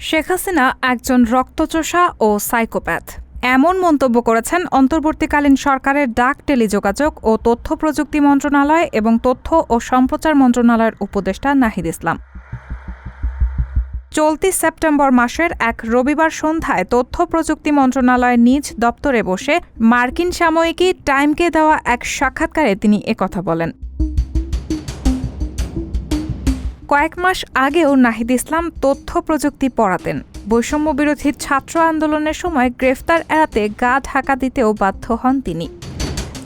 শেখ হাসিনা একজন রক্তচোষা ও সাইকোপ্যাথ এমন মন্তব্য করেছেন অন্তর্বর্তীকালীন সরকারের ডাক টেলিযোগাযোগ ও তথ্য প্রযুক্তি মন্ত্রণালয় এবং তথ্য ও সম্প্রচার মন্ত্রণালয়ের উপদেষ্টা নাহিদ ইসলাম। চলতি সেপ্টেম্বর মাসের এক রবিবার সন্ধ্যায় তথ্য প্রযুক্তি মন্ত্রণালয়ের নিজ দপ্তরে বসে মার্কিন সাময়িকী টাইমকে দেওয়া এক সাক্ষাৎকারে তিনি একথা বলেন। কয়েক মাস আগেও নাহিদ ইসলাম তথ্য প্রযুক্তি পড়াতেন। বৈষম্য বিরোধী ছাত্র আন্দোলনের সময় গ্রেফতার এড়াতে গা ঢাকা দিতেও বাধ্য হন তিনি।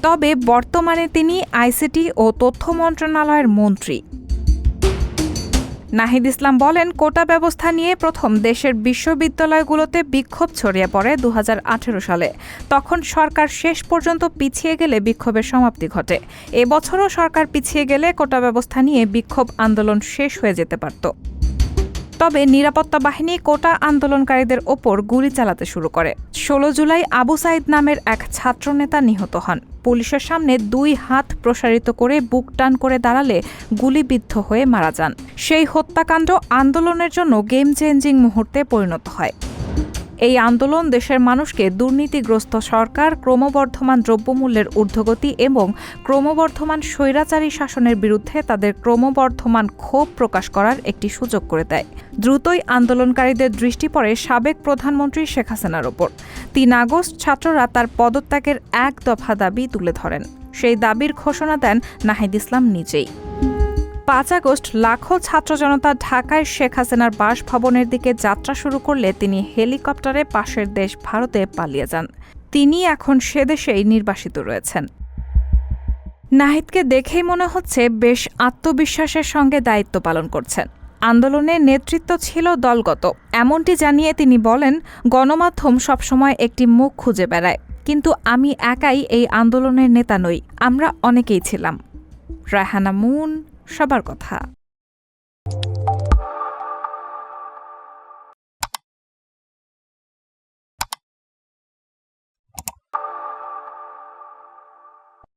তবে বর্তমানে তিনি আইসিটি ও তথ্য মন্ত্রণালয়ের মন্ত্রী। নাহিদ ইসলাম বলেন, কোটা ব্যবস্থা নিয়ে প্রথম দেশের বিশ্ববিদ্যালয়গুলোতে বিক্ষোভ ছড়িয়ে পড়ে 2018 সালে। তখন সরকার শেষ পর্যন্ত পিছিয়ে গেলে বিক্ষোভের সমাপ্তি ঘটে। এবছরও সরকার পিছিয়ে গেলে কোটা ব্যবস্থা নিয়ে বিক্ষোভ আন্দোলন শেষ হয়ে যেতে পারত। তবে নিরাপত্তা বাহিনী কোটা আন্দোলনকারীদের ওপর গুলি চালাতে শুরু করে। 16 জুলাই আবু সাইদ নামের এক ছাত্রনেতা নিহত হন। পুলিশের সামনে 2 হাত প্রসারিত করে বুক টান করে দাঁড়ালে গুলিবিদ্ধ হয়ে মারা যান। সেই হত্যাকাণ্ড আন্দোলনের জন্য গেম চেঞ্জিং মুহূর্তে পরিণত হয়। এই আন্দোলন দেশের মানুষকে দুর্নীতিগ্রস্ত সরকার, ক্রমবর্ধমান দ্রব্যমূল্যের ঊর্ধ্বগতি এবং ক্রমবর্ধমান স্বৈরাচারী শাসনের বিরুদ্ধে তাদের ক্রমবর্ধমান ক্ষোভ প্রকাশ করার একটি সুযোগ করে দেয়। দ্রুতই আন্দোলনকারীদের দৃষ্টি পড়ে সাবেক প্রধানমন্ত্রী শেখ হাসিনার ওপর। 3 আগস্ট ছাত্ররা তার পদত্যাগের 1 দফা দাবি তুলে ধরেন। সেই দাবির ঘোষণা দেন নাহিদ ইসলাম নিজেই। 5 আগস্ট লাখো ছাত্র জনতা ঢাকায় শেখ হাসিনার বাসভবনের দিকে যাত্রা শুরু করলে তিনি হেলিকপ্টারে পাশের দেশ ভারতে পালিয়ে যান। তিনি এখন সে দেশেই নির্বাসিত রয়েছেন। নাহিদকে দেখেই মনে হচ্ছে বেশ আত্মবিশ্বাসের সঙ্গে দায়িত্ব পালন করছেন। আন্দোলনের নেতৃত্ব ছিল দলগত, এমনটি জানিয়ে তিনি বলেন, গণমাধ্যম সবসময় একটি মুখ খুঁজে বেড়ায়, কিন্তু আমি একাই এই আন্দোলনের নেতা নই, আমরা অনেকেই ছিলাম। রায়হানা মুন, সবার কথা।